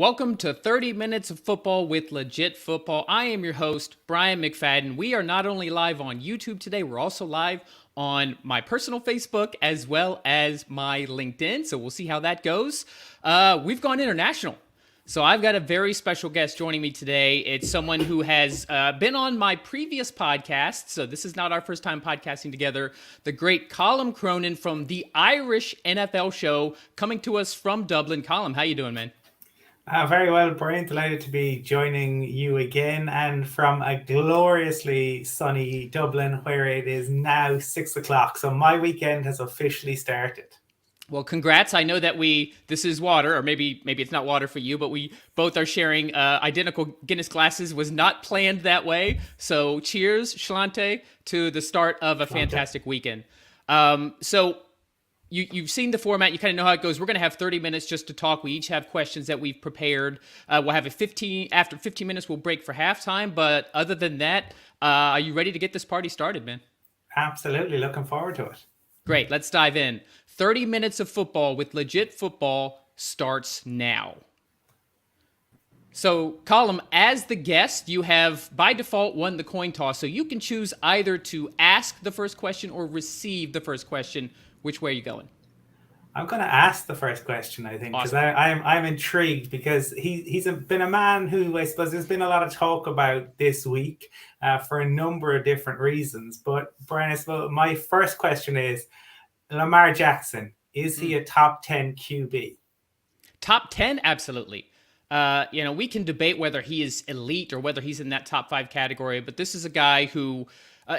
Welcome to 30 Minutes of Football with Legit Football. I am your host, Brian McFadden. We are not only live on YouTube today, we're also live on my personal Facebook as well as my LinkedIn. So we'll see how that goes. We've gone international. So I've got a very special guest joining me today. It's someone who has been on my previous podcast. So this is not our first time podcasting together. The great Colum Cronin from the Irish NFL show, coming to us from Dublin. Colum, how you doing, man? Very well, Brian. Delighted to be joining you again, and from a gloriously sunny Dublin, where it is now 6 o'clock. So my weekend has officially started. Well, congrats. I know that this is water, or maybe it's not water for you, but we both are sharing identical Guinness glasses. Was not planned that way. So cheers, Shlante, to the start of a fantastic weekend. So you've seen the format. You kind of know how it goes. We're going to have 30 minutes just to talk. We each have questions that we've prepared. We'll have after 15 minutes, we'll break for halftime. But other than that, are you ready to get this party started, man? Absolutely. Looking forward to it. Great. Let's dive in. 30 minutes of football with Legit Football starts now. So, Colum, as the guest, you have by default won the coin toss. So you can choose either to ask the first question or receive the first question. Which way are you going? I'm going to ask the first question, I think, because awesome. I'm intrigued, because he's been a man who, I suppose, there's been a lot of talk about this week for a number of different reasons. But Brian, I suppose my first question is, Lamar Jackson, is he a top 10 QB? Top 10? Absolutely. We can debate whether he is elite or whether he's in that top 5 category, but this is a guy who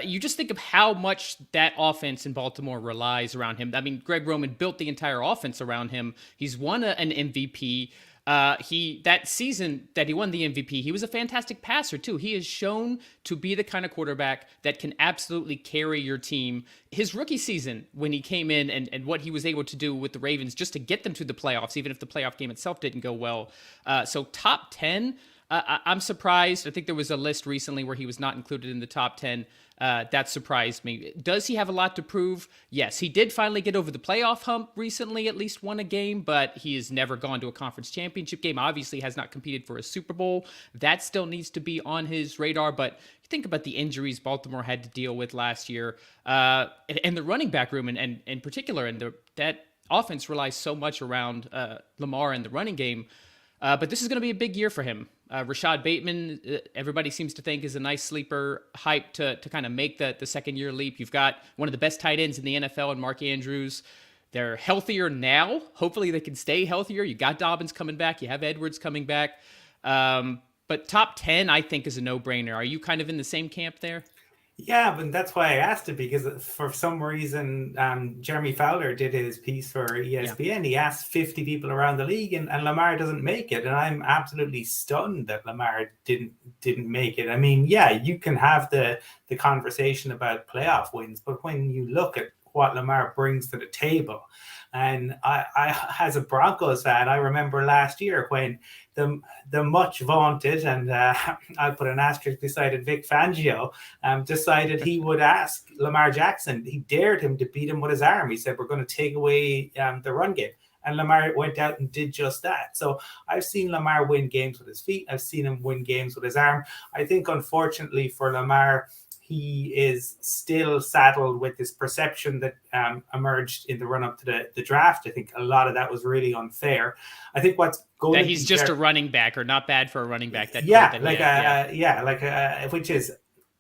you just think of how much that offense in Baltimore relies around him. I mean, Greg Roman built the entire offense around him. He's won an MVP. That season that he won the MVP, he was a fantastic passer too. He has shown to be the kind of quarterback that can absolutely carry your team. His rookie season, when he came in and what he was able to do with the Ravens just to get them to the playoffs, even if the playoff game itself didn't go well. So top 10, I'm surprised. I think there was a list recently where he was not included in the top 10. That surprised me. Does he have a lot to prove? Yes, he did finally get over the playoff hump recently, at least won a game, but he has never gone to a conference championship game. Obviously has not competed for a Super Bowl. That still needs to be on his radar, but you think about the injuries Baltimore had to deal with last year, and the running back room, and in particular, and that offense relies so much around Lamar and the running game. But this is going to be a big year for him. Rashad Bateman, everybody seems to think, is a nice sleeper, hype to kind of make the second-year leap. You've got one of the best tight ends in the NFL in Mark Andrews. They're healthier now. Hopefully they can stay healthier. You got Dobbins coming back. You have Edwards coming back. But top 10, I think, is a no-brainer. Are you kind of in the same camp there? Yeah, but that's why I asked it, because for some reason, Jeremy Fowler did his piece for ESPN. Yeah. He asked 50 people around the league, and Lamar doesn't make it. And I'm absolutely stunned that Lamar didn't make it. I mean, yeah, you can have the conversation about playoff wins, but when you look at what Lamar brings to the table, and I as a Broncos fan, I remember last year when the much vaunted, and I'll put an asterisk beside it, Vic Fangio, decided he would ask Lamar Jackson. He dared him to beat him with his arm. He said, we're going to take away the run game. And Lamar went out and did just that. So I've seen Lamar win games with his feet. I've seen him win games with his arm. I think, unfortunately for Lamar, he is still saddled with this perception that emerged in the run-up to the draft. I think a lot of that was really unfair. I think what's going that he's just a running back, or not bad for a running back. Which is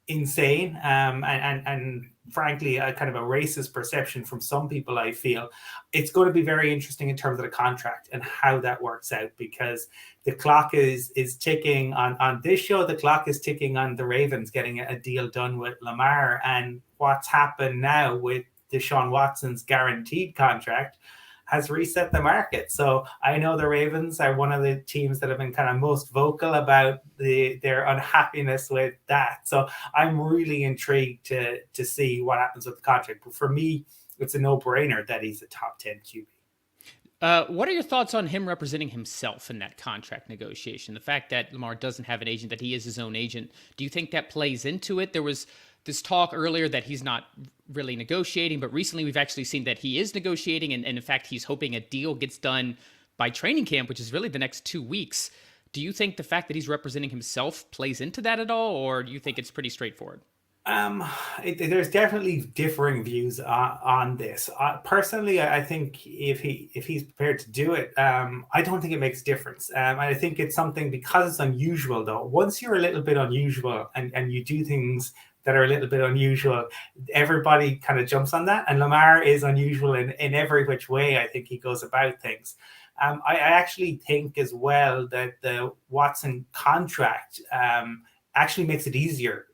insane, and frankly, a kind of a racist perception from some people. I feel it's going to be very interesting in terms of the contract and how that works out, because the clock is ticking on this show. The clock is ticking on the Ravens getting a deal done with Lamar, and what's happened now with Deshaun Watson's guaranteed contract has reset the market. So I know the Ravens are one of the teams that have been kind of most vocal about their unhappiness with that. So I'm really intrigued to see what happens with the contract. But for me, it's a no-brainer that he's a top 10 QB. What are your thoughts on him representing himself in that contract negotiation? The fact that Lamar doesn't have an agent, that he is his own agent. Do you think that plays into it? There was this talk earlier that he's not really negotiating, but recently we've actually seen that he is negotiating, and in fact, he's hoping a deal gets done by training camp, which is really the next 2 weeks. Do you think the fact that he's representing himself plays into that at all, or do you think it's pretty straightforward? Um, there's definitely differing views on this. Personally, I think if he's prepared to do it, I don't think it makes a difference. I think it's something because it's unusual, though. Once you're a little bit unusual and you do things that are a little bit unusual, everybody kind of jumps on that. And Lamar is unusual in every which way. I think he goes about things. I actually think as well that the Watson contract actually makes it easier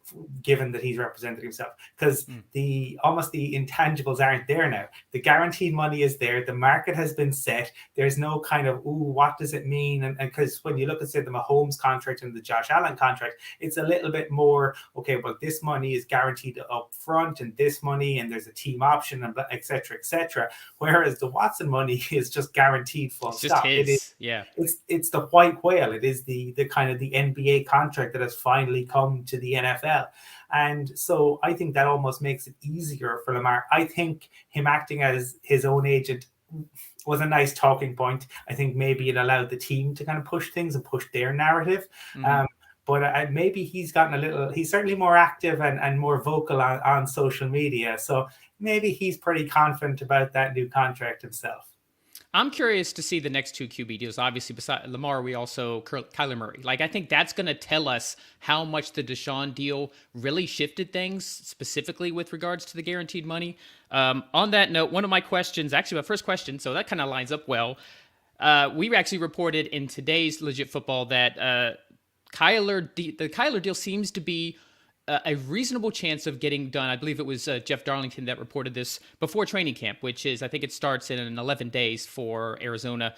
given that he's represented himself, because the intangibles aren't there now. The guaranteed money is there. The market has been set. There's no kind of, what does it mean? And because when you look at, say, the Mahomes contract and the Josh Allen contract, it's a little bit more, okay, well, this money is guaranteed up front and this money, and there's a team option, and et cetera, et cetera. Whereas the Watson money is just guaranteed full stop. It is, it's the white whale. It is the kind of the NBA contract that has finally come to the NFL. And so I think that almost makes it easier for Lamar. I think him acting as his own agent was a nice talking point. I think maybe it allowed the team to kind of push things and push their narrative. But maybe he's certainly more active and more vocal on social media. So maybe he's pretty confident about that new contract himself. I'm curious to see the next two QB deals. Obviously, beside Lamar, we also Kyler Murray. Like, I think that's going to tell us how much the Deshaun deal really shifted things, specifically with regards to the guaranteed money. On that note, one of my questions, actually my first question, so that kind of lines up well. We actually reported in today's Legit Football that the Kyler deal seems to be a reasonable chance of getting done. I believe it was Jeff Darlington that reported this before training camp, which is, I think it starts in 11 days for Arizona.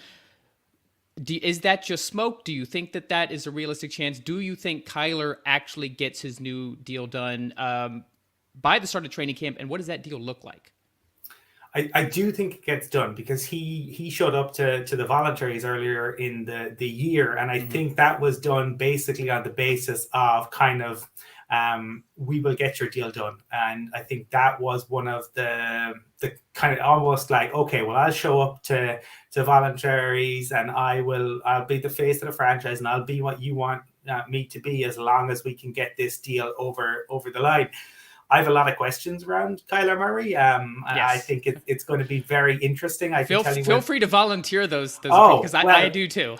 Is that just smoke? Do you think that is a realistic chance? Do you think Kyler actually gets his new deal done by the start of training camp? And what does that deal look like? I do think it gets done because he showed up to the voluntaries earlier in the year. And I think that was done basically on the basis of kind of, we will get your deal done. And I think that was one of the kind of almost like, okay, well, I'll show up to voluntaries and I'll be the face of the franchise and I'll be what you want me to be as long as we can get this deal over the line. I have a lot of questions around Kyler Murray. Yes. I think it's going to be very interesting. Feel free to volunteer those because I do too.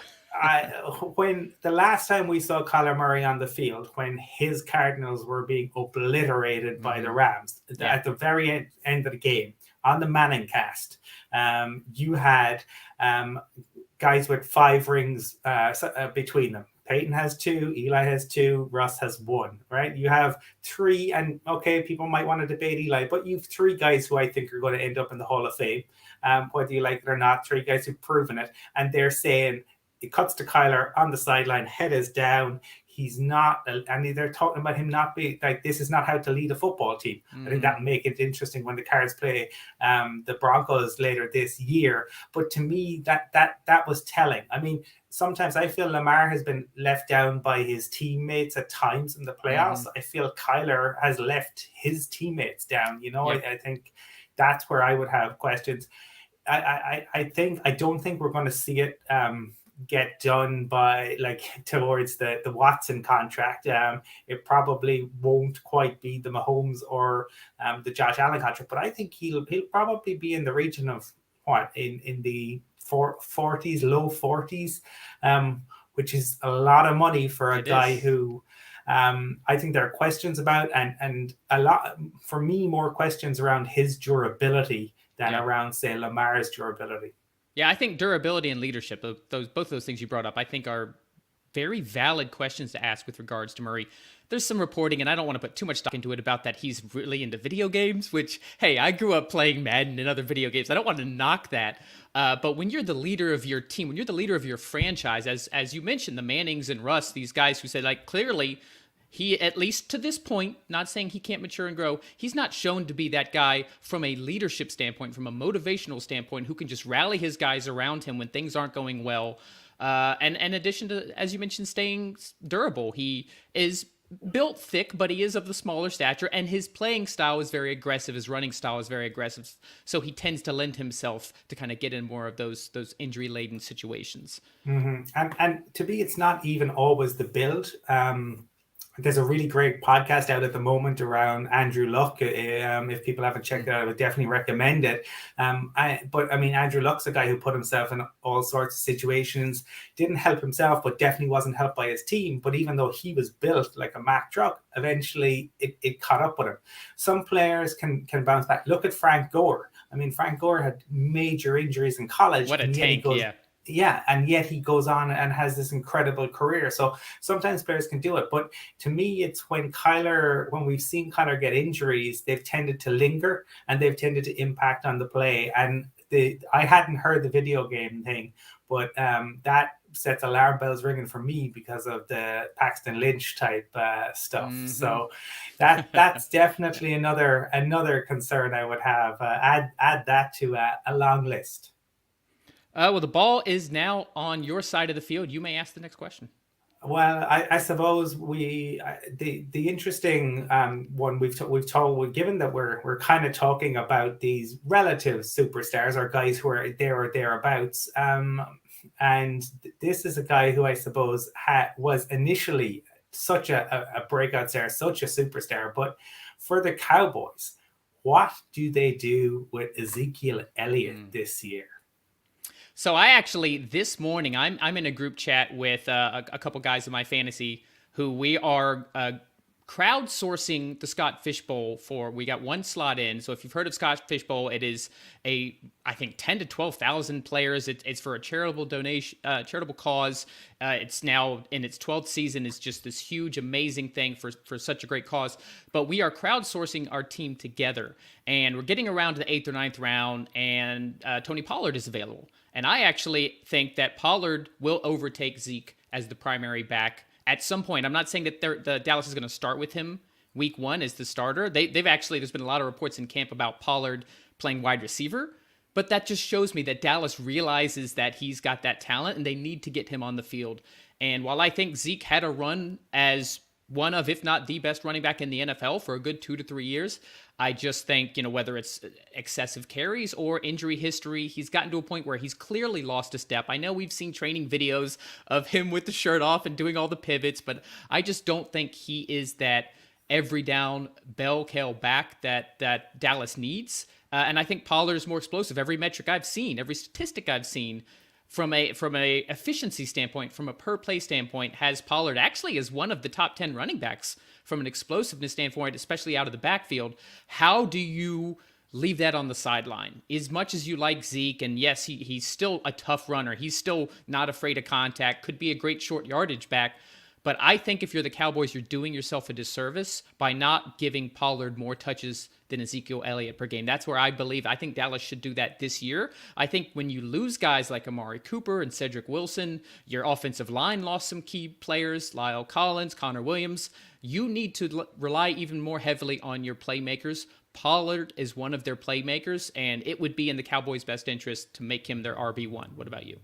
When the last time we saw Kyler Murray on the field, when his Cardinals were being obliterated by the Rams at the very end of the game on the Manning cast, you had guys with 5 rings between them. Peyton has 2, Eli has 2, Russ has 1, right? You have 3, and okay, people might want to debate Eli, but you've 3 guys who I think are going to end up in the Hall of Fame, whether you like it or not, 3 guys who've proven it, and they're saying, it cuts to Kyler on the sideline, head is down, he's not, and they're talking about him not being, like, this is not how to lead a football team. I think that will make it interesting when the Cards play the Broncos later this year, but to me, that was telling. I mean, sometimes I feel Lamar has been left down by his teammates at times in the playoffs. I feel Kyler has left his teammates down. You know, I think that's where I would have questions. I don't think we're going to see it get done by towards the Watson contract. It probably won't quite be the Mahomes or the Josh Allen contract, but I think he'll probably be in the region of in the 40s, low 40s, which is a lot of money for a guy who I think there are questions about, and a lot, for me, more questions around his durability than around, say, Lamar's durability. Yeah, I think durability and leadership, both of those things you brought up, I think are very valid questions to ask with regards to Murray. There's some reporting, and I don't want to put too much stock into it, about that he's really into video games, which, hey, I grew up playing Madden and other video games. I don't want to knock that. But when you're the leader of your team, when you're the leader of your franchise, as you mentioned, the Mannings and Russ, these guys who said, like, clearly he, at least to this point, not saying he can't mature and grow, he's not shown to be that guy from a leadership standpoint, from a motivational standpoint, who can just rally his guys around him when things aren't going well. And in addition to, as you mentioned, staying durable, he is built thick, but he is of the smaller stature, and his playing style is very aggressive. His running style is very aggressive, so he tends to lend himself to kind of get in more of those injury laden situations. And to me, it's not even always the build. There's a really great podcast out at the moment around Andrew Luck. If people haven't checked it out, I would definitely recommend it. But I mean, Andrew Luck's a guy who put himself in all sorts of situations, didn't help himself, but definitely wasn't helped by his team. But even though he was built like a Mack truck, eventually it caught up with him. Some players can bounce back. Look at Frank Gore. I mean, Frank Gore had major injuries in college. What a tank, yeah. Yeah, and yet he goes on and has this incredible career. So sometimes players can do it, but to me, it's when we've seen Kyler get injuries, they've tended to linger and they've tended to impact on the play. And I hadn't heard the video game thing, but that sets alarm bells ringing for me because of the Paxton Lynch type stuff. Mm-hmm. So that's definitely another concern I would have. Add that to a long list. Well, the ball is now on your side of the field. You may ask the next question. Well, I suppose the interesting one we've told, given that we're kind of talking about these relative superstars or guys who are there or thereabouts, and this is a guy who I suppose was initially such a breakout star, such a superstar, but for the Cowboys, what do they do with Ezekiel Elliott this year? So I actually, this morning, I'm in a group chat with a couple guys in my fantasy who we are crowdsourcing the Scott Fish Bowl for. We got one slot in. So if you've heard of Scott Fish Bowl, it is I think 10 to 12,000 players. It's for a charitable donation, charitable cause. It's now in its 12th season. It's just this huge, amazing thing for such a great cause. But we are crowdsourcing our team together, and we're getting around to the 8th or 9th round, and Tony Pollard is available. And I actually think that Pollard will overtake Zeke as the primary back at some point. I'm not saying that the Dallas is going to start with him week one as the starter. They've actually, there's been a lot of reports in camp about Pollard playing wide receiver, but that just shows me that Dallas realizes that he's got that talent and they need to get him on the field. And while I think Zeke had a run as one of, if not the best running back in the NFL for a good 2 to 3 years, I just think, whether it's excessive carries or injury history, he's gotten to a point where he's clearly lost a step. I know we've seen training videos of him with the shirt off and doing all the pivots, but I just don't think he is that every down bell cow back that Dallas needs. And I think Pollard is more explosive. Every metric I've seen, every statistic I've seen, from a efficiency standpoint, from a per play standpoint, has Pollard actually as one of the top 10 running backs from an explosiveness standpoint, especially out of the backfield. How do you leave that on the sideline? As much as you like Zeke, and yes, he's still a tough runner. He's still not afraid of contact, could be a great short yardage back. But I think if you're the Cowboys, you're doing yourself a disservice by not giving Pollard more touches than Ezekiel Elliott per game. That's where I think Dallas should do that this year. I think when you lose guys like Amari Cooper and Cedric Wilson, your offensive line lost some key players, Lyle Collins, Connor Williams. You need to rely even more heavily on your playmakers. Pollard is one of their playmakers, and it would be in the Cowboys' best interest to make him their RB1. What about you?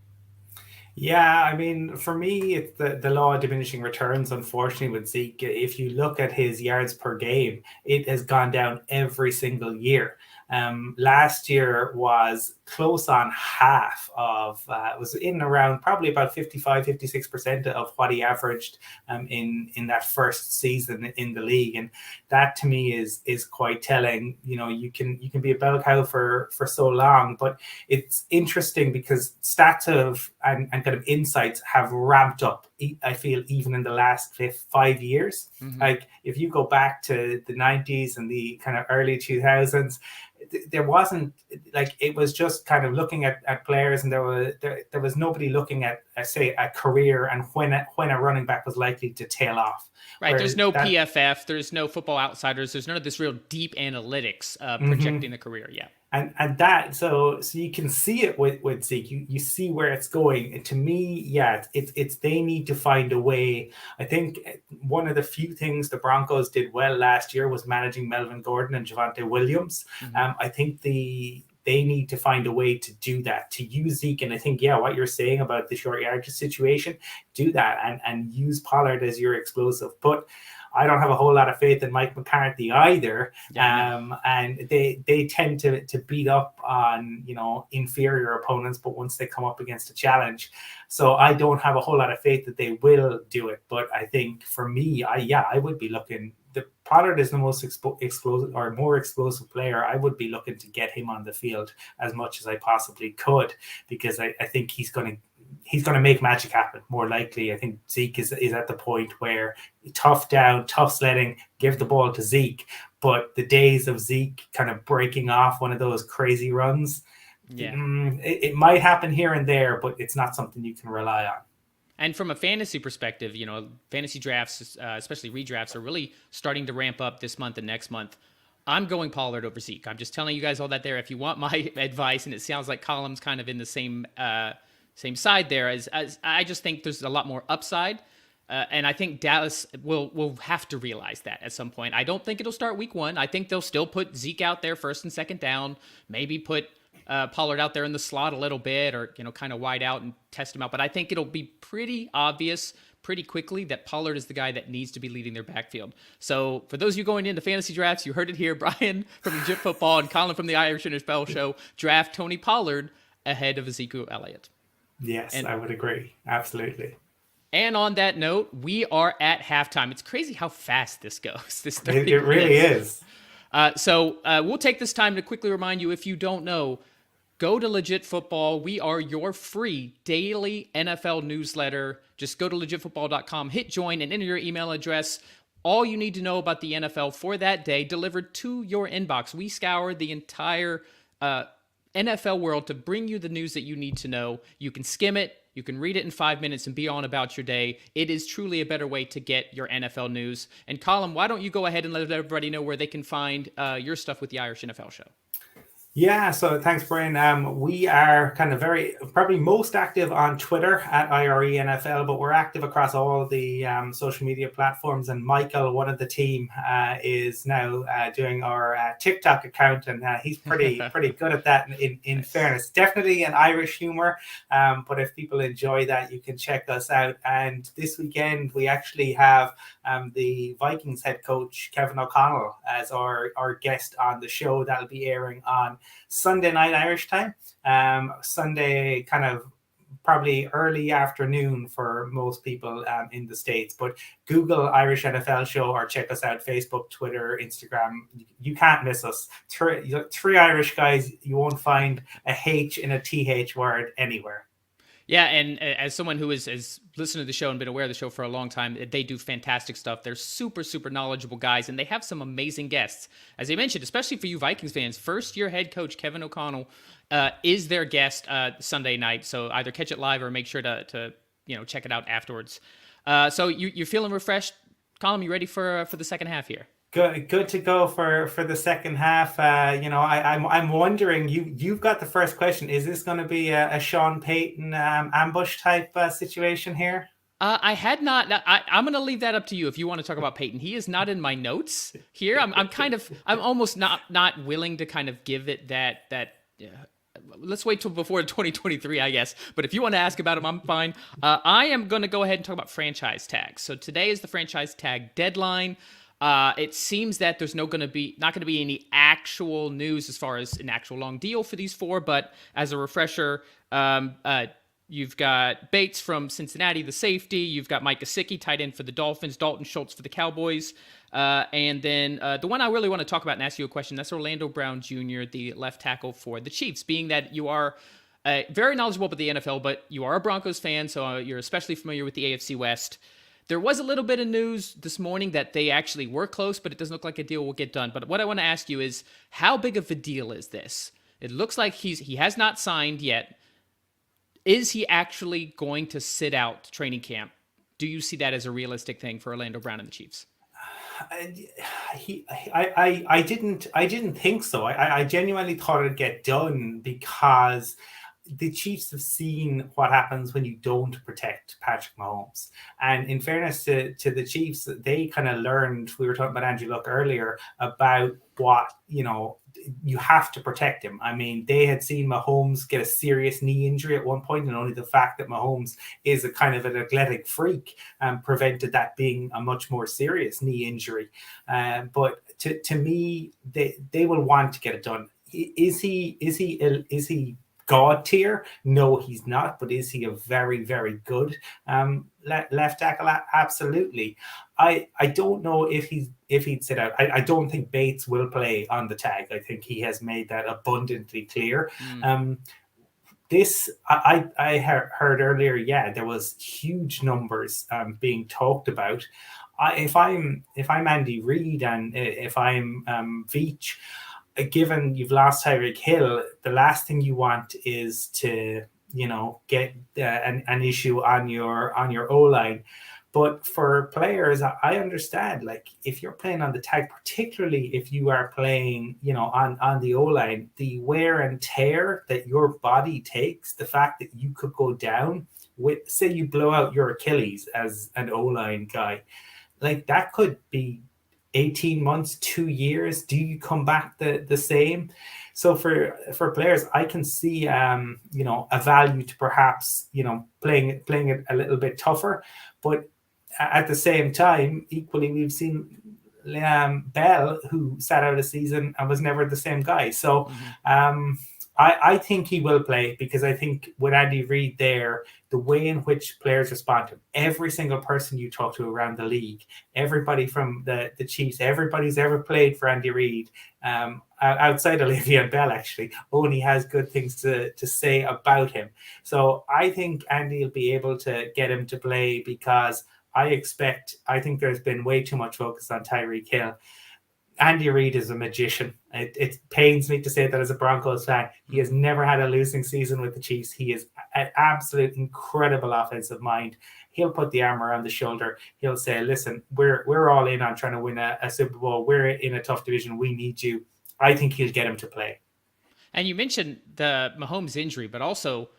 Yeah, I mean, for me, it's the law of diminishing returns, unfortunately, with Zeke. If you look at his yards per game, it has gone down every single year. Last year was close on half of, it was in around probably about 56% of what he averaged in that first season in the league. And that to me is quite telling. You can be a bell cow for so long, but it's interesting because stats and kind of insights have ramped up, I feel, even in the last 5 years. Mm-hmm. Like if you go back to the 90s and the kind of early 2000s, there wasn't, like, it was just kind of looking at players, and there was nobody looking at, say, a career and when a running back was likely to tail off. Right. There's no PFF, there's no Football Outsiders, there's none of this real deep analytics projecting the career. Yeah. And that, so you can see it with Zeke. You see where it's going. And to me, yeah, it's they need to find a way. I think one of the few things the Broncos did well last year was managing Melvin Gordon and Javonte Williams. Mm-hmm. I think they need to find a way to do that, to use Zeke. And I think, yeah, what you're saying about the short yardage situation, do that and use Pollard as your explosive. But I don't have a whole lot of faith in Mike McCarthy either. Yeah, And they tend to beat up on, inferior opponents, but once they come up against a challenge. So I don't have a whole lot of faith that they will do it. But I think for me, I would be looking. The Pollard is the most explosive or more explosive player. I would be looking to get him on the field as much as I possibly could, because I think he's going to make magic happen more likely. I think Zeke is at the point where tough down, tough sledding, give the ball to Zeke. But the days of Zeke kind of breaking off one of those crazy runs, it might happen here and there, but it's not something you can rely on. And from a fantasy perspective, fantasy drafts, especially redrafts, are really starting to ramp up this month and next month. I'm going Pollard over Zeke. I'm just telling you guys all that there. If you want my advice, and it sounds like Colum's kind of in the same side there, as I just think there's a lot more upside. And I think Dallas will have to realize that at some point. I don't think it'll start week 1. I think they'll still put Zeke out there first and second down, maybe put Pollard out there in the slot a little bit, or kind of wide out and test him out. But I think it'll be pretty obvious pretty quickly that Pollard is the guy that needs to be leading their backfield. So for those of you going into fantasy drafts, you heard it here. Brian from Legit Football and Colin from the Irish NFL Show draft Tony Pollard ahead of Ezekiel Elliott. Yes, I would agree. Absolutely. And on that note, we are at halftime. It's crazy how fast this goes. This 30 it really minutes. is. So we'll take this time to quickly remind you, if you don't know, go to Legit Football. We are your free daily NFL newsletter. Just go to legitfootball.com, hit join, and enter your email address. All you need to know about the NFL for that day delivered to your inbox. We scour the entire NFL world to bring you the news that you need to know. You can skim it. You can read it in 5 minutes and be on about your day. It is truly a better way to get your NFL news. And Colum, why don't you go ahead and let everybody know where they can find your stuff with the Irish NFL Show? Yeah, so thanks, Brian. We are kind of probably most active on Twitter at IRENFL, but we're active across all the social media platforms. And Michael, one of the team, is now doing our TikTok account, and he's pretty good at that. In fairness, definitely an Irish humor. But if people enjoy that, you can check us out. And this weekend, we actually have the Vikings head coach Kevin O'Connell as our guest on the show. That'll be airing on Sunday night Irish time. Sunday kind of probably early afternoon for most people in the States. But Google Irish NFL Show or check us out, Facebook, Twitter, Instagram. You can't miss us. Three Irish guys, you won't find a H in a TH word anywhere. Yeah, and as someone who has listened to the show and been aware of the show for a long time, they do fantastic stuff. They're super, super knowledgeable guys, and they have some amazing guests. As I mentioned, especially for you Vikings fans, first-year head coach Kevin O'Connell is their guest Sunday night. So either catch it live or make sure to check it out afterwards. So you're feeling refreshed, Colum? You ready for the second half here? Good to go for the second half. I'm wondering, you've got the first question. Is this going to be a Sean Payton ambush type situation here? I had not. I'm going to leave that up to you if you want to talk about Peyton. He is not in my notes here. I'm almost not willing to kind of give it that. Let's wait till before 2023, I guess. But if you want to ask about him, I'm fine. I am going to go ahead and talk about franchise tags. So today is the franchise tag deadline. It seems that there's not going to be any actual news as far as an actual long deal for these four. But as a refresher, you've got Bates from Cincinnati, the safety. You've got Mike Gesicki, tight end for the Dolphins. Dalton Schultz for the Cowboys. And then the one I really want to talk about and ask you a question, that's Orlando Brown Jr., the left tackle for the Chiefs. Being that you are very knowledgeable about the NFL, but you are a Broncos fan, so you're especially familiar with the AFC West. There was a little bit of news this morning that they actually were close, but it doesn't look like a deal will get done. But what I want to ask you is, how big of a deal is this? It looks like he has not signed yet. Is he actually going to sit out training camp? Do you see that as a realistic thing for Orlando Brown and the Chiefs? I didn't think so. I genuinely thought it'd get done because the Chiefs have seen what happens when you don't protect Patrick Mahomes. And in fairness to the Chiefs, they kind of learned, we were talking about Andrew Luck earlier, about what, you have to protect him. I mean, they had seen Mahomes get a serious knee injury at one point, and only the fact that Mahomes is a kind of an athletic freak prevented that being a much more serious knee injury. But to me, they will want to get it done. Is he God tier? No, he's not. But is he a very, very good left tackle? Absolutely. I don't know if he'd sit out. I don't think Bates will play on the tag. I think he has made that abundantly clear. This I heard earlier. Yeah, there was huge numbers being talked about. If I'm Andy Reid and if I'm Veach, given you've lost Tyreek Hill, the last thing you want is to get an issue on your O-line. But for players, I understand, like, if you're playing on the tag, particularly if you are playing on the O-line, the wear and tear that your body takes, the fact that you could go down with, say you blow out your Achilles as an O-line guy, like that could be 18 months, 2 years. Do you come back the same? So for players, I can see a value to perhaps playing it a little bit tougher. But at the same time, equally, we've seen Bell, who sat out a season and was never the same guy. So I think he will play, because I think with Andy Reid there, the way in which players respond to him, every single person you talk to around the league, everybody from the Chiefs, everybody's ever played for Andy Reid, outside of Le'Veon Bell, actually, only has good things to say about him. So I think Andy will be able to get him to play, because I think there's been way too much focus on Tyreek Hill. Andy Reid is a magician. It pains me to say that as a Broncos fan. He has never had a losing season with the Chiefs. He is an absolute incredible offensive mind. He'll put the arm around the shoulder. He'll say, listen, we're all in on trying to win a Super Bowl. We're in a tough division. We need you. I think he'll get him to play. And you mentioned the Mahomes injury, but also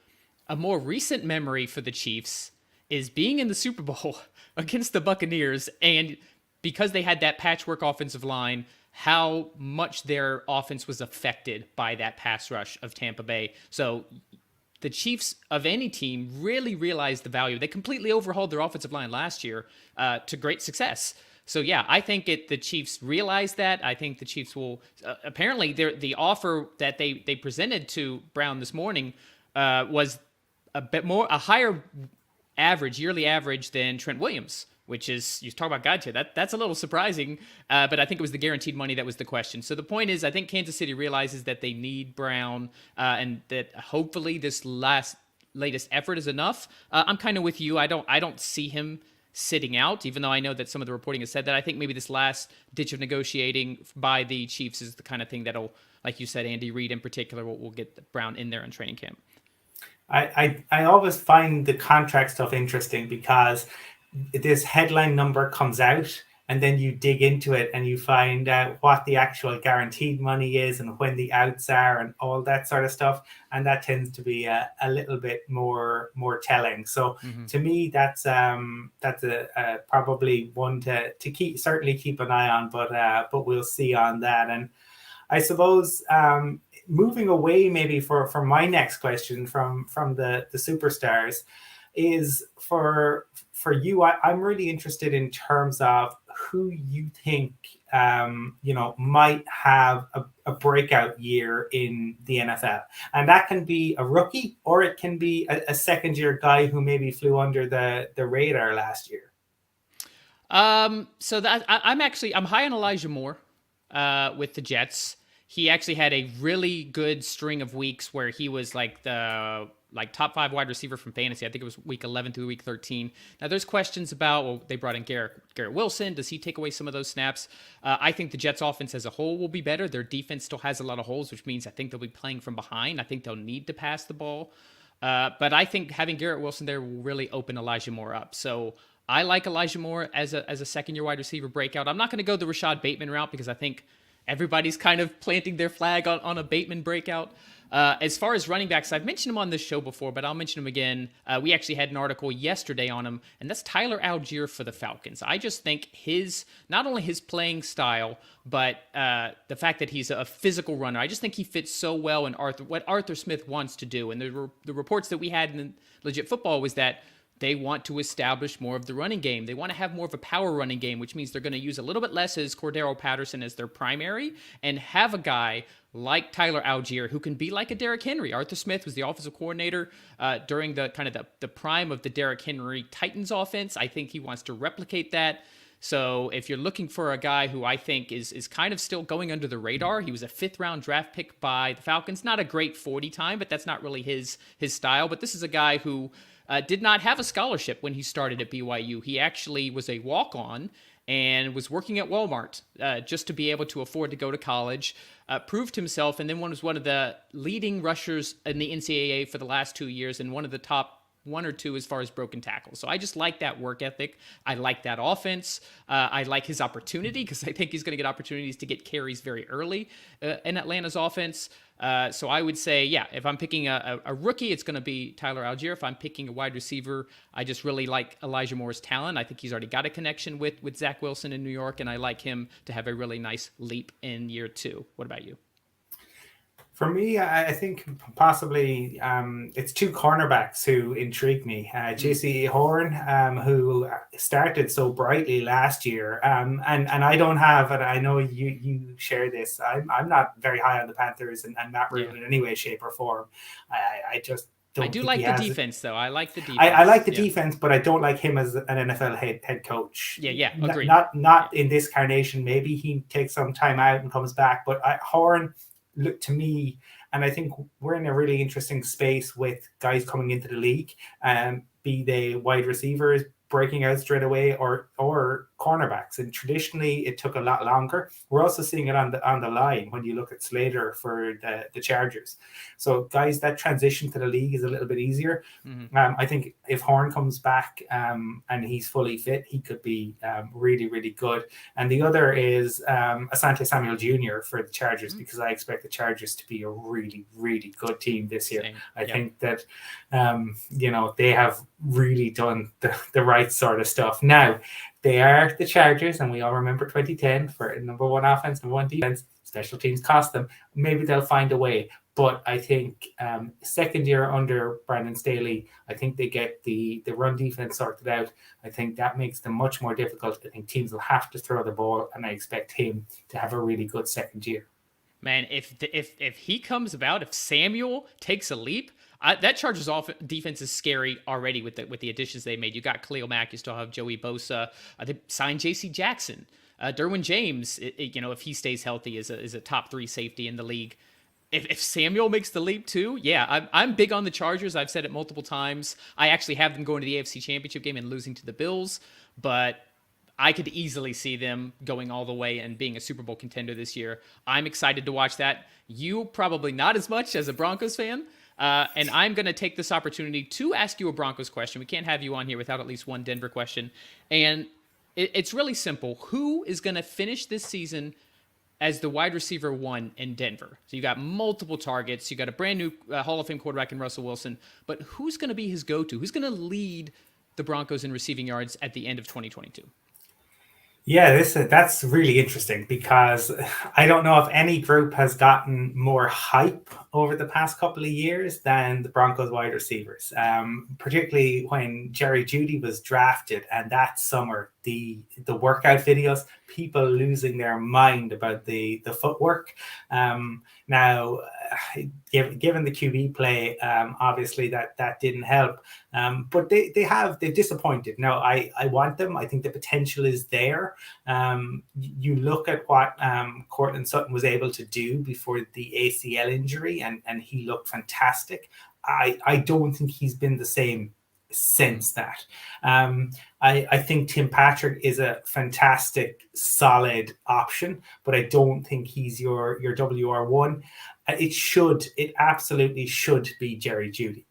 a more recent memory for the Chiefs is being in the Super Bowl against the Buccaneers, and because they had that patchwork offensive line, how much their offense was affected by that pass rush of Tampa Bay. So the Chiefs, of any team, really realized the value. They completely overhauled their offensive line last year to great success. So yeah, I think the Chiefs realized that. I think the Chiefs will apparently the offer that they presented to Brown this morning was a higher yearly average than Trent Williams, which is, you talk about God tier, that's a little surprising, but I think it was the guaranteed money that was the question. So the point is, I think Kansas City realizes that they need Brown, and that hopefully this latest effort is enough. I'm kind of with you. I don't see him sitting out, even though I know that some of the reporting has said that. I think maybe this last ditch of negotiating by the Chiefs is the kind of thing that'll, like you said, Andy Reid in particular, will get Brown in there in training camp. I always find the contract stuff interesting, because this headline number comes out and then you dig into it and you find out what the actual guaranteed money is and when the outs are and all that sort of stuff. And that tends to be a little bit more telling. So to me, that's probably one to certainly keep an eye on, but we'll see on that. And I suppose moving away maybe for my next question from the superstars is for you. I'm really interested in terms of who you think might have a breakout year in the NFL, and that can be a rookie or it can be a second year guy who maybe flew under the radar last year. So that I'm high on Elijah Moore with the Jets. He actually had a really good string of weeks where he was like the top 5 wide receiver from fantasy. I think it was week 11 through week 13. Now there's questions about, well, they brought in Garrett Wilson. Does he take away some of those snaps? I think the Jets offense as a whole will be better. Their defense still has a lot of holes, which means I think they'll be playing from behind. I think they'll need to pass the ball. But I think having Garrett Wilson there will really open Elijah Moore up. So I like Elijah Moore as a second year wide receiver breakout. I'm not going to go the Rashad Bateman route, because I think everybody's kind of planting their flag on a Bateman breakout. As far as running backs, I've mentioned him on this show before, but I'll mention him again. We actually had an article yesterday on him, and that's Tyler Algier for the Falcons. I just think not only his playing style, but the fact that he's a physical runner, I just think he fits so well in what Arthur Smith wants to do. And the reports that we had in Legit Football was that they want to establish more of the running game. They want to have more of a power running game, which means they're going to use a little bit less as Cordero Patterson as their primary and have a guy like Tyler Algier who can be like a Derrick Henry. Arthur Smith was the offensive coordinator during the kind of the prime of the Derrick Henry Titans offense. I think he wants to replicate that. So if you're looking for a guy who I think is kind of still going under the radar, he was a 5th-round draft pick by the Falcons. Not a great 40 time, but that's not really his style. But this is a guy who did not have a scholarship when he started at BYU. He actually was a walk-on and was working at Walmart just to be able to afford to go to college, proved himself, and then was one of the leading rushers in the NCAA for the last 2 years and one of the top 1 or 2 as far as broken tackles. So I just like that work ethic. I like that offense. I like his opportunity because I think he's going to get opportunities to get carries very early in Atlanta's offense. So I would say, yeah, if I'm picking a rookie, it's going to be Tyler Algier. If I'm picking a wide receiver, I just really like Elijah Moore's talent. I think he's already got a connection with Zach Wilson in New York, and I like him to have a really nice leap in year 2. What about you? For me, I think possibly it's 2 cornerbacks who intrigue me. JC Horn, who started so brightly last year, and I don't have, and I know you share this. I'm not very high on the Panthers and Matt Rule in any way, shape, or form. I just don't. I do like the defense, though. I like the defense. I like the defense, but I don't like him as an NFL head coach. Yeah, agreed. Not in this carnation. Maybe he takes some time out and comes back. But Horn, look to me, and I think we're in a really interesting space with guys coming into the league, be they wide receivers breaking out straight away or cornerbacks. And traditionally, it took a lot longer. We're also seeing it on the line when you look at Slater for the Chargers. So guys, that transition to the league is a little bit easier. Mm-hmm. I think if Horn comes back and he's fully fit, he could be really, really good. And the other is Asante Samuel Jr. for the Chargers, because I expect the Chargers to be a really, really good team this year. I think that, they have really done the right sort of stuff. Now, they are the Chargers, and we all remember 2010 for number 1 offense, number 1 defense. Special teams cost them. Maybe they'll find a way. But I think second year under Brandon Staley, I think they get the run defense sorted out. I think that makes them much more difficult. I think teams will have to throw the ball, and I expect him to have a really good second year. Man, if he comes about, if Samuel takes a leap, that Chargers defense is scary already with the additions they made. You got Khalil Mack, you still have Joey Bosa. They signed J.C. Jackson, Derwin James. If he stays healthy, is a top 3 safety in the league. If Samuel makes the leap too, yeah, I'm big on the Chargers. I've said it multiple times. I actually have them going to the AFC Championship game and losing to the Bills, but I could easily see them going all the way and being a Super Bowl contender this year. I'm excited to watch that. You probably not as much as a Broncos fan. And I'm going to take this opportunity to ask you a Broncos question. We can't have you on here without at least one Denver question. And it's really simple. Who is going to finish this season as the wide receiver 1 in Denver? So you got multiple targets. You got a brand new Hall of Fame quarterback in Russell Wilson. But who's going to be his go-to? Who's going to lead the Broncos in receiving yards at the end of 2022? Yeah, that's really interesting, because I don't know if any group has gotten more hype over the past couple of years than the Broncos wide receivers, particularly when Jerry Jeudy was drafted, and that summer, the workout videos, people losing their mind about the footwork. Now, given the QB play, obviously that didn't help. But they've disappointed. Now, I want them. I think the potential is there. You look at what Cortland Sutton was able to do before the ACL injury, and he looked fantastic. I don't think he's been the same since that. I think Tim Patrick is a fantastic, solid option, but I don't think he's your WR1. It absolutely should be Jerry Jeudy.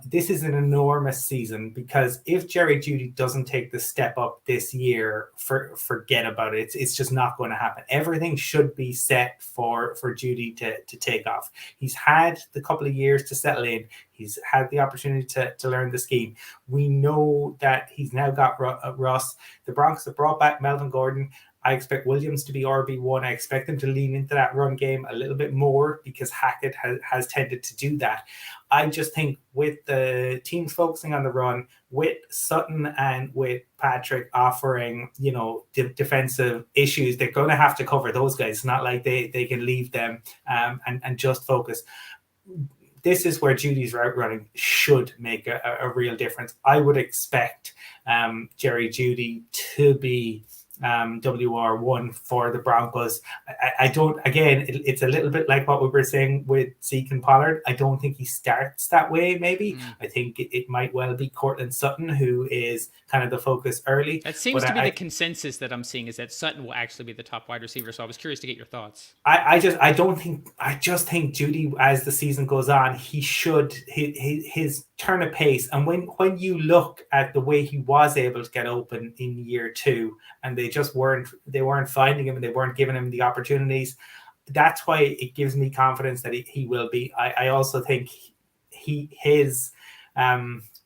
This is an enormous season because if Jerry Jeudy doesn't take the step up this year, forget about it. It's just not going to happen. Everything should be set for Jeudy to take off. He's had the couple of years to settle in. He's had the opportunity to learn the scheme. We know that he's now got Russ. The Broncos have brought back Melvin Gordon. I expect Williams to be RB1. I expect them to lean into that run game a little bit more because Hackett has tended to do that. I just think with the teams focusing on the run, with Sutton and with Patrick offering, defensive issues, they're going to have to cover those guys. It's not like they can leave them and just focus. This is where Judy's route running should make a real difference. I would expect Jerry Jeudy to be WR1 for the Broncos. I don't, again, it's a little bit like what we were saying with Zeke and Pollard. I don't think he starts that way, maybe. I think it might well be Cortland Sutton, who is kind of the focus early. That seems to be the consensus that I'm seeing, is that Sutton will actually be the top wide receiver. So I was curious to get your thoughts. I just think Jeudy, as the season goes on, he should his turn of pace. And when you look at the way he was able to get open in year 2, and they weren't finding him and they weren't giving him the opportunities, that's why it gives me confidence that he will be. I also think his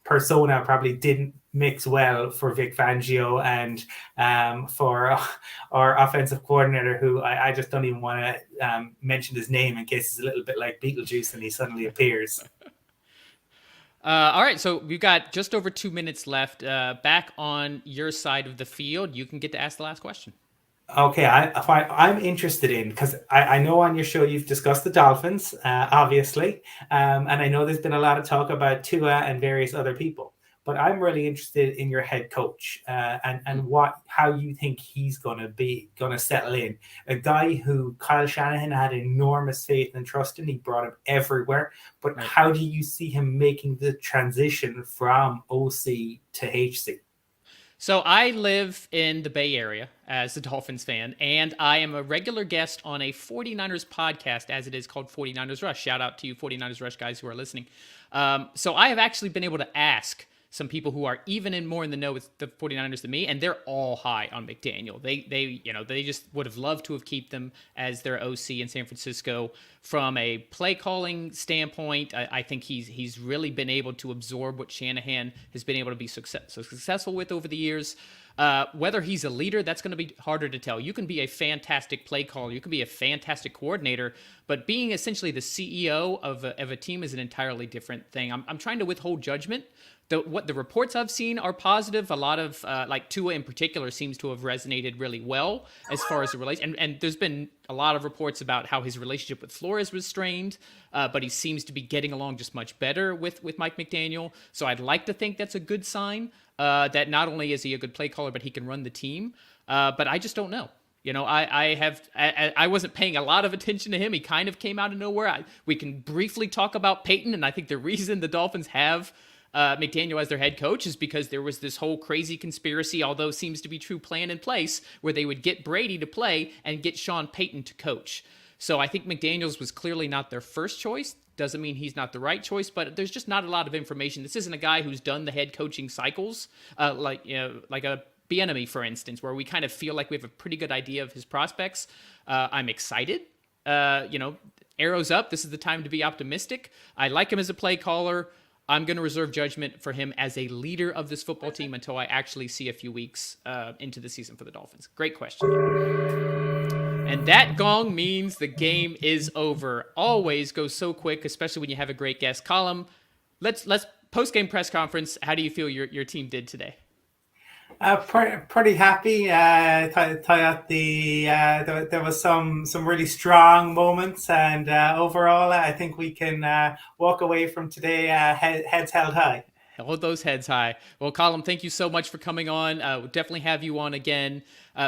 persona probably didn't mix well for Vic Fangio and for our offensive coordinator, who I just don't even want to mention his name in case it's a little bit like Beetlejuice and he suddenly appears. All right, so we've got just over 2 minutes left. Back on your side of the field, you can get to ask the last question. Okay, I'm interested in, because I know on your show you've discussed the Dolphins, obviously, and I know there's been a lot of talk about Tua and various other people, but I'm really interested in your head coach and how you think he's going to settle in. A guy who Kyle Shanahan had enormous faith and trust in. He brought him everywhere, but right. How do you see him making the transition from OC to HC? So I live in the Bay Area as a Dolphins fan, and I am a regular guest on a 49ers podcast, as it is, called 49ers Rush. Shout out to you 49ers Rush guys who are listening. So I have actually been able to ask some people who are even more in the know with the 49ers than me, and they're all high on McDaniel. They just would have loved to have kept them as their OC in San Francisco. From a play calling standpoint, I think he's really been able to absorb what Shanahan has been able to be successful with over the years. Whether he's a leader, that's going to be harder to tell. You can be a fantastic play caller, you can be a fantastic coordinator, but being essentially the CEO of a team is an entirely different thing. I'm trying to withhold judgment. What the reports I've seen are positive. A lot of, like Tua in particular, seems to have resonated really well as far as the relation. And there's been a lot of reports about how his relationship with Flores was strained, but he seems to be getting along just much better with Mike McDaniel. So I'd like to think that's a good sign, that not only is he a good play caller, but he can run the team. But I just don't know. I wasn't paying a lot of attention to him. He kind of came out of nowhere. We can briefly talk about Peyton, and I think the reason the Dolphins have McDaniel as their head coach is because there was this whole crazy conspiracy, although seems to be true, plan in place where they would get Brady to play and get Sean Payton to coach. So I think McDaniels was clearly not their first choice. Doesn't mean he's not the right choice, but there's just not a lot of information. This isn't a guy who's done the head coaching cycles, like a Bieniemy, for instance, where we kind of feel like we have a pretty good idea of his prospects. I'm excited. Arrows up. This is the time to be optimistic. I like him as a play caller. I'm going to reserve judgment for him as a leader of this football team until I actually see a few weeks into the season for the Dolphins. Great question. And that gong means the game is over. Always goes so quick, especially when you have a great guest. Colum, let's post-game press conference. How do you feel your team did today? Pretty happy. Thought there was some really strong moments, and overall, I think we can walk away from today heads held high. Hold those heads high. Well, Colum, thank you so much for coming on. We'll definitely have you on again.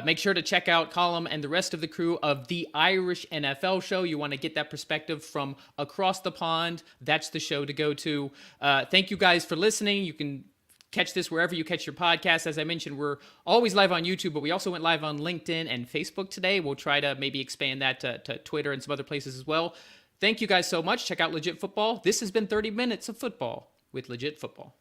Make sure to check out Colum and the rest of the crew of the Irish NFL Show. You want to get that perspective from across the pond. That's the show to go to. Thank you guys for listening. You can catch this wherever you catch your podcast. As I mentioned, we're always live on YouTube, but we also went live on LinkedIn and Facebook today. We'll try to maybe expand that to Twitter and some other places as well. Thank you guys so much. Check out Legit Football. This has been 30 minutes of football with Legit Football.